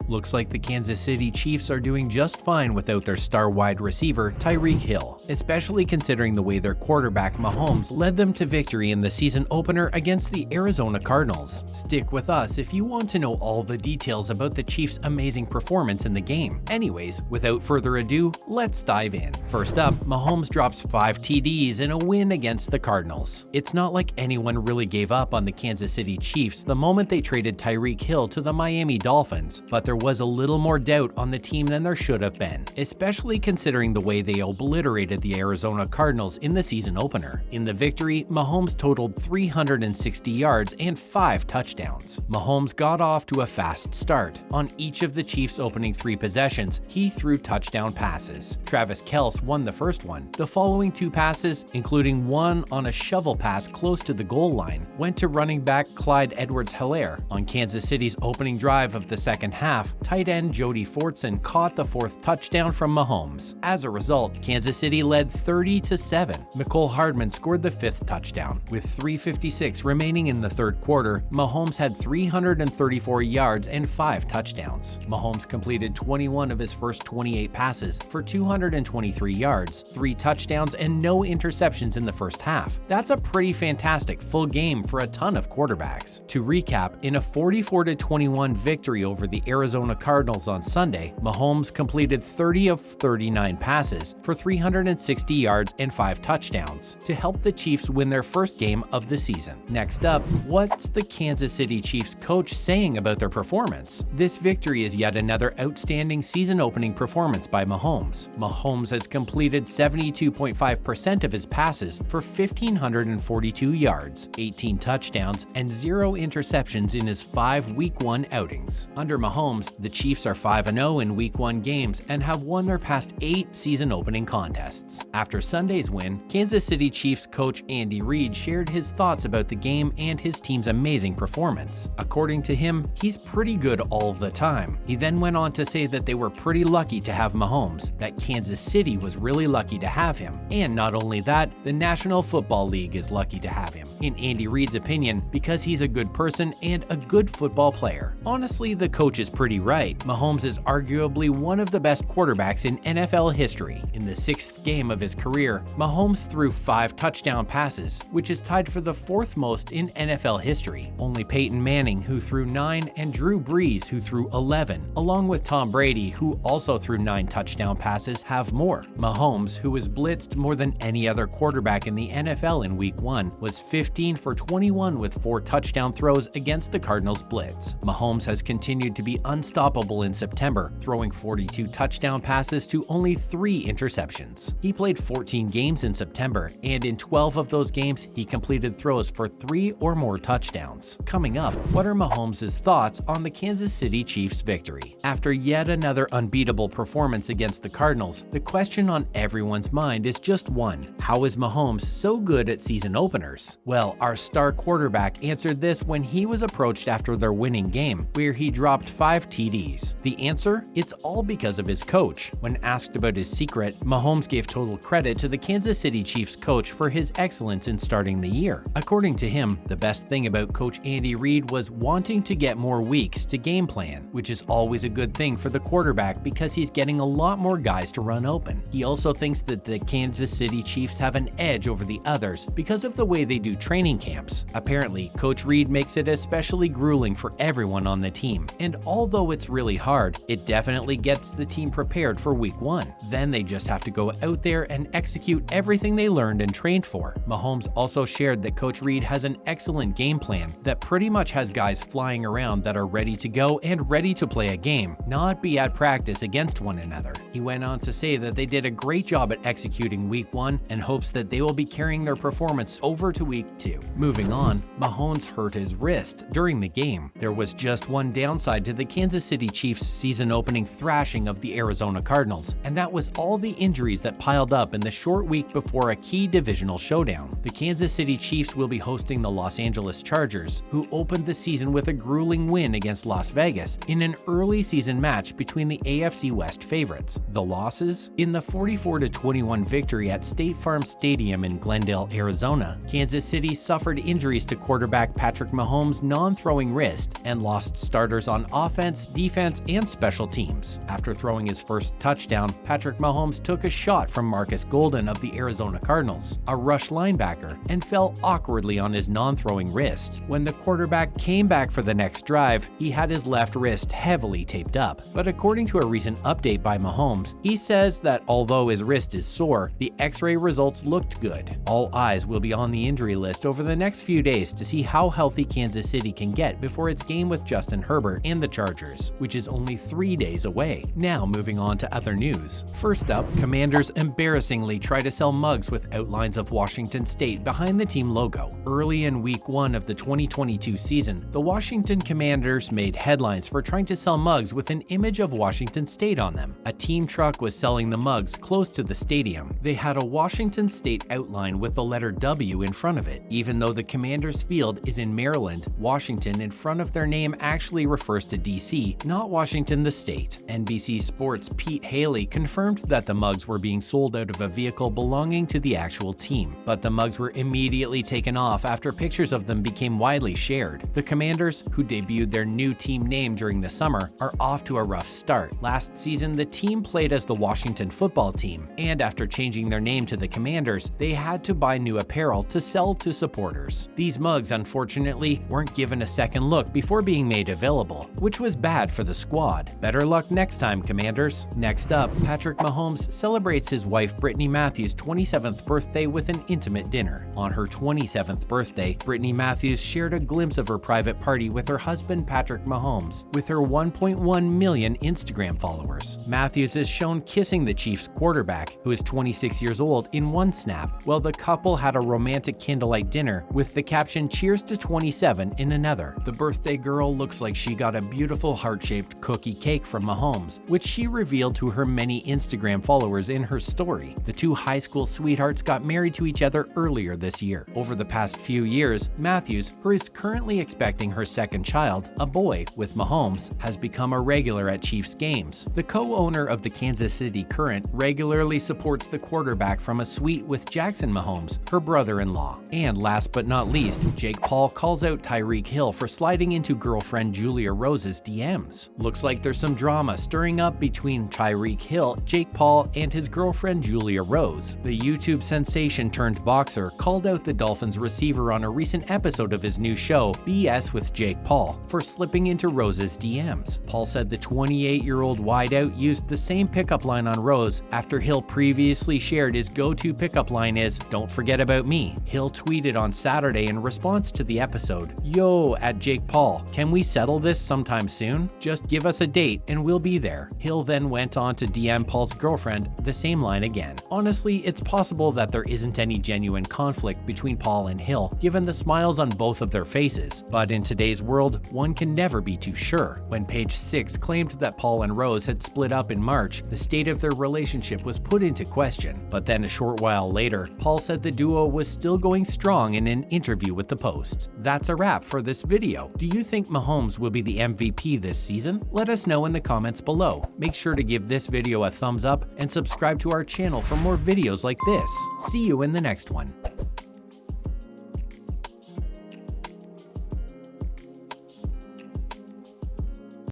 Looks like the Kansas City Chiefs are doing just fine without their star wide receiver, Tyreek Hill, especially considering the way their quarterback Mahomes led them to victory in the season opener against the Arizona Cardinals. Stick with us if you want to know all the details about the Chiefs' amazing performance in the game. Anyways, without further ado, let's dive in. First up, Mahomes drops 5 TDs in a win against the Cardinals. It's not like anyone really gave up on the Kansas City Chiefs the moment they traded Tyreek Hill to the Miami Dolphins, but there was a little more doubt on the team than there should have been, especially considering the way they obliterated the Arizona Cardinals in the season opener. In the victory, Mahomes totaled 360 yards and 5 touchdowns. Mahomes got off to a fast start. On each of the Chiefs' opening 3 possessions, he threw touchdown passes. Travis Kelce won the first one. The following 2 passes, including one on a shovel pass close to the goal line, went to running back Clyde Edwards-Helaire. On Kansas City's opening drive of the second half, tight end Jody Fortson caught the 4th touchdown from Mahomes. As a result, Kansas City led 30-7. Mecole Hardman scored the 5th touchdown. With 3:56 remaining in the third quarter, Mahomes had 334 yards and 5 touchdowns. Mahomes completed 21 of his first 28 passes for 223 yards, 3 touchdowns, and no interceptions in the first half. That's a pretty fantastic full game for a ton of quarterbacks. To recap, in a 44-21 victory over the Arizona Cardinals on Sunday, Mahomes completed 30 of 39 passes for 360 yards and 5 touchdowns to help the Chiefs win their first game of the season. Next up, what's the Kansas City Chiefs coach saying about their performance? This victory is yet another outstanding season-opening performance by Mahomes. Mahomes has completed 72.5% of his passes for 1,542 yards, 18 touchdowns, and 0 interceptions in his 5 Week 1 outings. Under Mahomes, the Chiefs are 5-0 in Week 1 games and have won their past 8 season-opening contests. After Sunday's win, Kansas City Chiefs coach Andy Reid shared his thoughts about the game and his team's amazing performance. According to him, he's pretty good all the time. He then went on to say that they were pretty lucky to have Mahomes, that Kansas City was really lucky to have him, and not only that, the National Football League is lucky to have him, in Andy Reid's opinion, because he's a good person and a good football player. Honestly, the coach is pretty right. Mahomes is arguably one of the best quarterbacks in NFL history. In the 6th game of his career, Mahomes threw 5 touchdown passes, which is tied for the 4th most in NFL history. Only Peyton Manning, who threw 9, and Drew Brees, who threw 11, along with Tom Brady, who also threw 9 touchdown passes, have more. Mahomes, who was blitzed more than any other quarterback in the NFL in Week 1, was 15 for 21 with 4 touchdown throws against the Cardinals blitz. Mahomes has continued to be unstoppable in September, throwing 42 touchdown passes to only 3 interceptions. He played 14 games in September, and in 12 of those games, he completed throws for 3 or more touchdowns. Coming up, what are Mahomes' thoughts on the Kansas City Chiefs victory? After yet another unbeatable performance against the Cardinals, the question on everyone's mind is just one: how is Mahomes so good at season openers? Well, our star quarterback answered this when he was approached after their winning game, where he dropped 5 TDs. The answer? It's all because of his coach. When asked about his secret, Mahomes gave total credit to the Kansas City Chiefs coach for his excellence in starting the year. According to him, the best thing about Coach Andy Reid was wanting to get more weeks to game plan, which is always a good thing for the quarterback because he's getting a lot more guys to run open. He also thinks that the Kansas City Chiefs have an edge over the others because of the way they do training camps. Apparently, Coach Reid makes it especially grueling for everyone on the team, and although it's really hard, it definitely gets the team prepared for Week 1. Then they just have to go out there and execute everything they learned and trained for. Mahomes also shared that Coach Reid has an excellent game plan that pretty much has guys flying around that are ready to go and ready to play a game, not be at practice against one another. He went on to say that they did a great job at executing Week 1 and hopes that they will be carrying their performance over to Week 2. Moving on, Mahomes hurt his wrist during the game. There was just one downside to the Kansas City Chiefs' season-opening thrashing of the Arizona Cardinals, and that was all the injuries that piled up in the short week before a key divisional showdown. The Kansas City Chiefs will be hosting the Los Angeles Chargers, who opened the season with a grueling win against Las Vegas in an early season match between the AFC West favorites. The losses? In the 44-21 victory at State Farm Stadium in Glendale, Arizona, Kansas City suffered injuries to quarterback Patrick Mahomes' non-throwing wrist and lost starters on offense offense, defense, and special teams. After throwing his first touchdown, Patrick Mahomes took a shot from Marcus Golden of the Arizona Cardinals, a rush linebacker, and fell awkwardly on his non-throwing wrist. When the quarterback came back for the next drive, he had his left wrist heavily taped up. But according to a recent update by Mahomes, he says that although his wrist is sore, the X-ray results looked good. All eyes will be on the injury list over the next few days to see how healthy Kansas City can get before its game with Justin Herbert and the Chargers, which is only 3 days away. Now moving on to other news. First up, Commanders embarrassingly try to sell mugs with outlines of Washington State behind the team logo. Early in week 1 of the 2022 season, the Washington Commanders made headlines for trying to sell mugs with an image of Washington State on them. A team truck was selling the mugs close to the stadium. They had a Washington State outline with the letter W in front of it. Even though the Commanders field is in Maryland, Washington in front of their name actually refers to DC, not Washington the state. NBC Sports' Pete Haley confirmed that the mugs were being sold out of a vehicle belonging to the actual team, but the mugs were immediately taken off after pictures of them became widely shared. The Commanders, who debuted their new team name during the summer, are off to a rough start. Last season, the team played as the Washington football team, and after changing their name to the Commanders, they had to buy new apparel to sell to supporters. These mugs, unfortunately, weren't given a second look before being made available, which was bad for the squad. Better luck next time, Commanders. Next up, Patrick Mahomes celebrates his wife Brittany Matthews' 27th birthday with an intimate dinner. On her 27th birthday, Brittany Matthews shared a glimpse of her private party with her husband Patrick Mahomes, with her 1.1 million Instagram followers. Matthews is shown kissing the Chiefs quarterback, who is 26 years old, in one snap, while the couple had a romantic candlelight dinner with the caption "Cheers to 27" in another. The birthday girl looks like she got a beautiful heart-shaped cookie cake from Mahomes, which she revealed to her many Instagram followers in her story. The two high school sweethearts got married to each other earlier this year. Over the past few years, Matthews, who is currently expecting her second child, a boy, with Mahomes, has become a regular at Chiefs games. The co-owner of the Kansas City Current regularly supports the quarterback from a suite with Jackson Mahomes, her brother-in-law. And last but not least, Jake Paul calls out Tyreek Hill for sliding into girlfriend Julia Rose's DMs. Looks like there's some drama stirring up between Tyreek Hill, Jake Paul, and his girlfriend Julia Rose. The YouTube sensation turned boxer called out the Dolphins receiver on a recent episode of his new show, BS with Jake Paul, for slipping into Rose's DMs. Paul said the 28-year-old wideout used the same pickup line on Rose after Hill previously shared his go-to pickup line is, "Don't forget about me." Hill tweeted on Saturday in response to the episode, "Yo, at Jake Paul, can we settle this sometime soon? Just give us a date and we'll be there." Hill then went on to DM Paul's girlfriend the same line again. Honestly, it's possible that there isn't any genuine conflict between Paul and Hill, given the smiles on both of their faces. But in today's world, one can never be too sure. When Page 6 claimed that Paul and Rose had split up in March, the state of their relationship was put into question. But then a short while later, Paul said the duo was still going strong in an interview with the Post. That's a wrap for this video. Do you think Mahomes will be the MVP this season? Let us know in the comments below. Make sure to give this video a thumbs up and subscribe to our channel for more videos like this. See you in the next one.